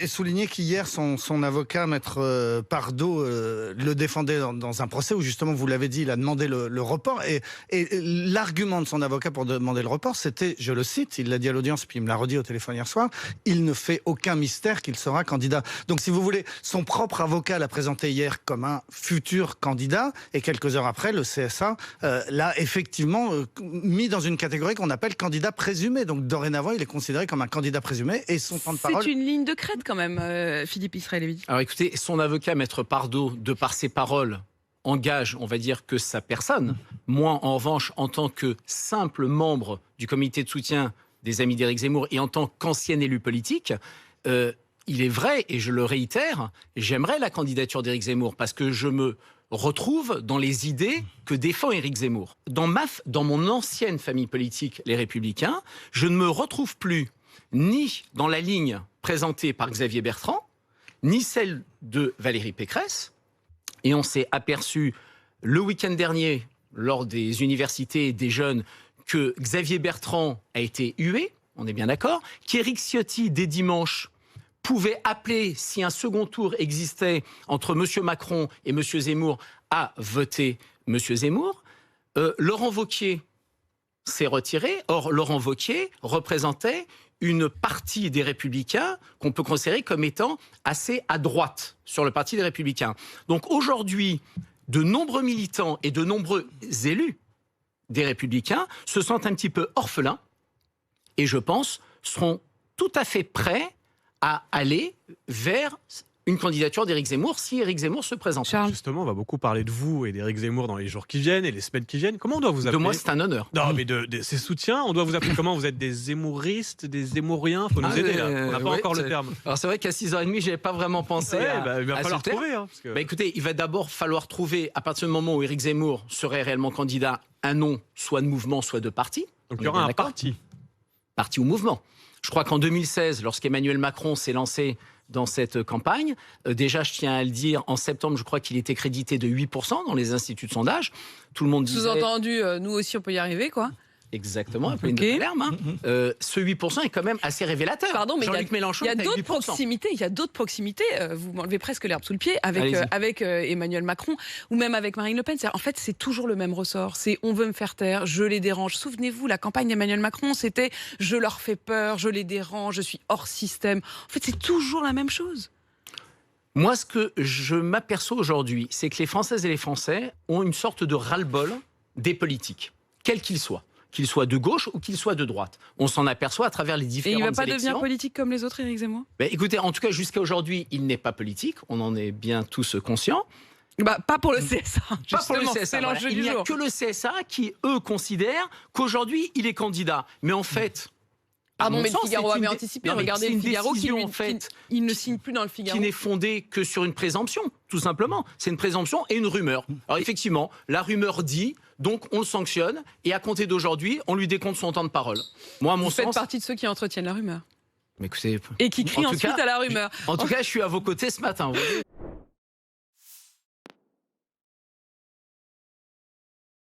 Et souligner qu'hier, son avocat, Maître Pardo, le défendait dans un procès où, justement, vous l'avez dit, il a demandé le report. Et l'argument de son avocat pour demander le report, c'était, je le cite, il l'a dit à l'audience, puis il me l'a redit au téléphone hier soir, il ne fait aucun mystère qu'il sera candidat. Donc, si vous voulez, son propre avocat l'a présenté hier comme un futur candidat, et quelques heures après, le CSA l'a effectivement mis dans une catégorie qu'on appelle candidat présumé. Donc, dorénavant, il est considéré comme un candidat présumé, et son temps de parole... C'est une ligne de crête quand même, Philippe Israël. Alors écoutez, son avocat, Maître Pardo, de par ses paroles, engage, on va dire, que sa personne. Moi, en revanche, en tant que simple membre du comité de soutien des amis d'Éric Zemmour et en tant qu'ancien élu politique, il est vrai, et je le réitère, j'aimerais la candidature d'Éric Zemmour parce que je me retrouve dans les idées que défend Éric Zemmour. Dans mon ancienne famille politique, les Républicains, je ne me retrouve plus ni dans la ligne présentée par Xavier Bertrand, ni celle de Valérie Pécresse. Et on s'est aperçu le week-end dernier, lors des universités des jeunes, que Xavier Bertrand a été hué, on est bien d'accord, qu'Éric Ciotti, dès dimanche, pouvait appeler, si un second tour existait entre M. Macron et M. Zemmour, à voter M. Zemmour. Laurent Wauquiez s'est retiré. Or, Laurent Wauquiez représentait une partie des Républicains qu'on peut considérer comme étant assez à droite sur le Parti des Républicains. Donc aujourd'hui, de nombreux militants et de nombreux élus des Républicains se sentent un petit peu orphelins et, je pense, seront tout à fait prêts à aller vers une candidature d'Éric Zemmour si Éric Zemmour se présente. Charles. Justement, on va beaucoup parler de vous et d'Éric Zemmour dans les jours qui viennent et les semaines qui viennent. Comment on doit vous appeler? De moi, c'est un honneur. Non, mais de ses soutiens, on doit vous appeler comment? Vous êtes des Zemmouristes, des Zemmouriens? Faut nous aider là. On n'a pas encore le terme. Alors c'est vrai qu'à 6h30, je n'avais pas vraiment pensé il va falloir ce terme. trouver. Hein, parce que... Écoutez, il va d'abord falloir trouver, à partir du moment où Éric Zemmour serait réellement candidat, un nom, soit de mouvement, soit de parti. Donc il y aura un parti. Parti ou mouvement. Je crois qu'en 2016, lorsqu'Emmanuel Macron s'est lancé dans cette campagne, déjà, je tiens à le dire, en septembre, je crois qu'il était crédité de 8% dans les instituts de sondage. Tout le monde disait... Sous-entendu, nous aussi, on peut y arriver, quoi. Exactement, un peu une Palerme. Ce 8% est quand même assez révélateur. Pardon, mais Jean-Luc Mélenchon il y a d'autres 8%. proximités. Il y a d'autres proximités. Vous m'enlevez presque l'herbe sous le pied avec Emmanuel Macron ou même avec Marine Le Pen. En fait, c'est toujours le même ressort. C'est on veut me faire taire, je les dérange. Souvenez-vous, la campagne d'Emmanuel Macron, c'était je leur fais peur, je les dérange, je suis hors système. En fait, c'est toujours la même chose. Moi, ce que je m'aperçois aujourd'hui, c'est que les Françaises et les Français ont une sorte de ras-le-bol des politiques, quels qu'ils soient de gauche ou qu'ils soient de droite. On s'en aperçoit à travers les différentes élections. Et il ne va pas devenir politique comme les autres, Éric Zemmour? Écoutez, en tout cas, jusqu'à aujourd'hui, il n'est pas politique. On en est bien tous conscients. Pas pour le CSA, Pas pour le justement, CSA, c'est voilà. l'enjeu Il du n'y a jour. que le CSA qui, eux, considèrent qu'aujourd'hui, il est candidat. Mais en fait... Pardon, mais le sens, Figaro c'est avait une anticipé. non, mais Regardez c'est le une Figaro décision, qui en fait, il ne signe plus dans le Figaro. qui n'est fondée que sur une présomption, tout simplement. C'est une présomption et une rumeur. Alors effectivement, la rumeur dit, donc on le sanctionne, et à compter d'aujourd'hui, on lui décompte son temps de parole. Moi, à mon Vous faites sens... partie de ceux qui entretiennent la rumeur. Mais écoutez, Et qui crient en tout ensuite cas, à la rumeur. En tout cas, je suis à vos côtés ce matin. Vous voyez.